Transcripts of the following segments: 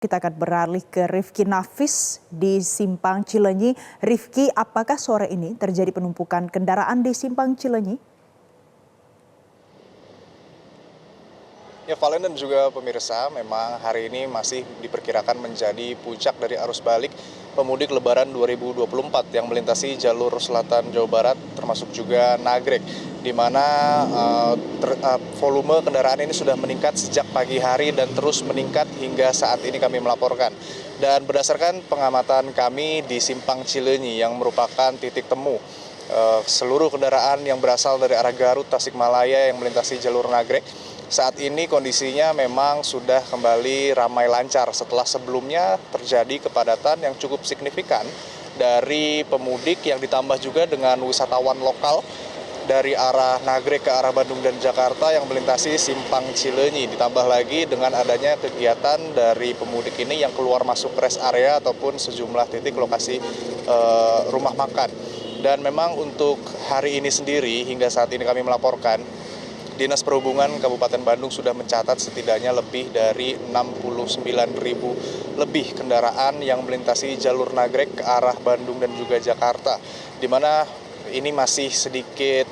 Kita akan beralih ke Rifki Nafis di Simpang Cileunyi. Rifki, apakah sore ini terjadi penumpukan kendaraan di Simpang Cileunyi? Ya, Valen dan juga pemirsa, memang hari ini masih diperkirakan menjadi puncak dari arus balik pemudik Lebaran 2024 yang melintasi jalur selatan Jawa Barat, termasuk juga Nagrek, di mana volume kendaraan ini sudah meningkat sejak pagi hari dan terus meningkat hingga saat ini kami melaporkan. Dan berdasarkan pengamatan kami di Simpang Cileunyi yang merupakan titik temu seluruh kendaraan yang berasal dari arah Garut, Tasikmalaya yang melintasi jalur Nagrek, saat ini kondisinya memang sudah kembali ramai lancar setelah sebelumnya terjadi kepadatan yang cukup signifikan dari pemudik yang ditambah juga dengan wisatawan lokal dari arah Nagrek ke arah Bandung dan Jakarta yang melintasi Simpang Cileunyi. Ditambah lagi dengan adanya kegiatan dari pemudik ini yang keluar masuk rest area ataupun sejumlah titik lokasi rumah makan. Dan memang untuk hari ini sendiri hingga saat ini kami melaporkan, Dinas Perhubungan Kabupaten Bandung sudah mencatat setidaknya lebih dari 69.000 lebih kendaraan yang melintasi jalur Nagrek ke arah Bandung dan juga Jakarta, di mana ini masih sedikit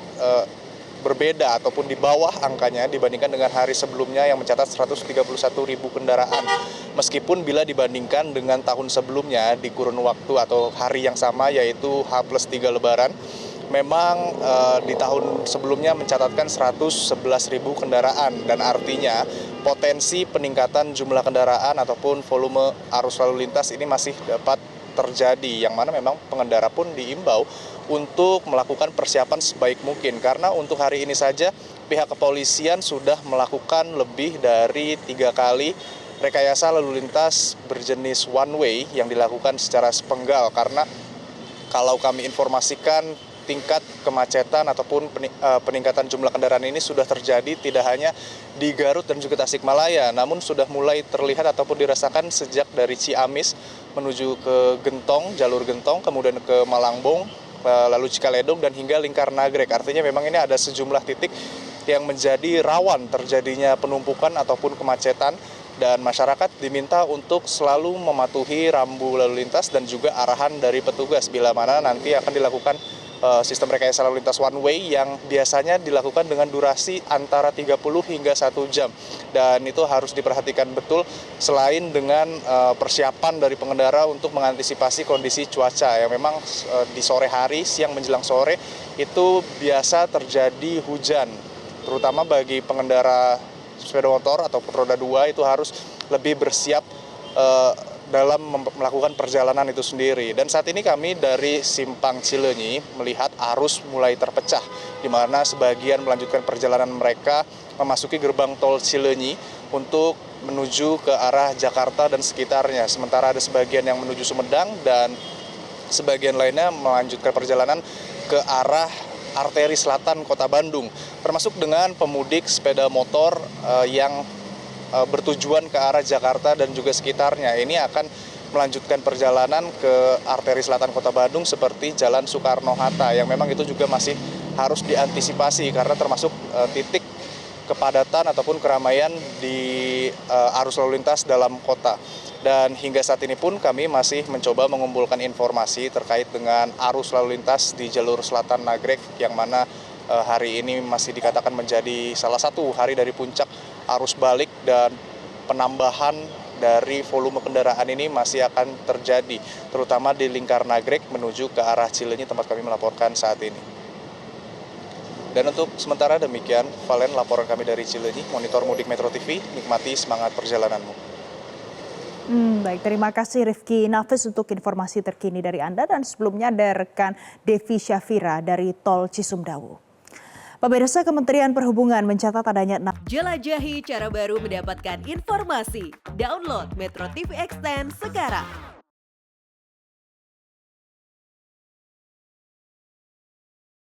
berbeda ataupun di bawah angkanya dibandingkan dengan hari sebelumnya yang mencatat 131.000 kendaraan. Meskipun bila dibandingkan dengan tahun sebelumnya di kurun waktu atau hari yang sama yaitu H+3 Lebaran, memang di tahun sebelumnya mencatatkan 111.000 kendaraan, dan artinya potensi peningkatan jumlah kendaraan ataupun volume arus lalu lintas ini masih dapat terjadi, yang mana memang pengendara pun diimbau untuk melakukan persiapan sebaik mungkin, karena untuk hari ini saja pihak kepolisian sudah melakukan lebih dari 3 kali rekayasa lalu lintas berjenis one way yang dilakukan secara sepenggal, karena kalau kami informasikan tingkat kemacetan ataupun peningkatan jumlah kendaraan ini sudah terjadi tidak hanya di Garut dan juga Tasikmalaya, namun sudah mulai terlihat ataupun dirasakan sejak dari Ciamis menuju ke Gentong, jalur Gentong, kemudian ke Malangbong, lalu Cikaledong dan hingga lingkar Nagrek. Artinya memang ini ada sejumlah titik yang menjadi rawan terjadinya penumpukan ataupun kemacetan, dan masyarakat diminta untuk selalu mematuhi rambu lalu lintas dan juga arahan dari petugas bila mana nanti akan dilakukan sistem rekayasa lalu lintas one way yang biasanya dilakukan dengan durasi antara 30 hingga 1 jam. Dan itu harus diperhatikan betul, selain dengan persiapan dari pengendara untuk mengantisipasi kondisi cuaca yang memang di sore hari, siang menjelang sore itu biasa terjadi hujan, terutama bagi pengendara sepeda motor ataupun roda 2 itu harus lebih bersiap dalam melakukan perjalanan itu sendiri. Dan saat ini kami dari Simpang Cileunyi melihat arus mulai terpecah, di mana sebagian melanjutkan perjalanan mereka memasuki gerbang tol Cileunyi untuk menuju ke arah Jakarta dan sekitarnya. Sementara ada sebagian yang menuju Sumedang dan sebagian lainnya melanjutkan perjalanan ke arah arteri selatan Kota Bandung, termasuk dengan pemudik sepeda motor yang bertujuan ke arah Jakarta dan juga sekitarnya. Ini akan melanjutkan perjalanan ke arteri selatan Kota Bandung seperti Jalan Soekarno-Hatta, yang memang itu juga masih harus diantisipasi karena termasuk titik kepadatan ataupun keramaian di arus lalu lintas dalam kota. Dan hingga saat ini pun kami masih mencoba mengumpulkan informasi terkait dengan arus lalu lintas di jalur selatan Nagrek, yang mana hari ini masih dikatakan menjadi salah satu hari dari puncak arus balik, dan penambahan dari volume kendaraan ini masih akan terjadi, terutama di lingkar Nagrek menuju ke arah Cileunyi tempat kami melaporkan saat ini. Dan untuk sementara demikian, Valen, laporan kami dari Cileunyi. Monitor Mudik Metro TV, nikmati semangat perjalananmu. Baik, terima kasih Rifki Nafis untuk informasi terkini dari Anda, dan sebelumnya ada rekan Devi Syafira dari Tol Cisumdawu. Pemirsa, Kementerian Perhubungan mencatat adanya Jelajahi cara baru mendapatkan informasi. Download Metro TV Extend sekarang.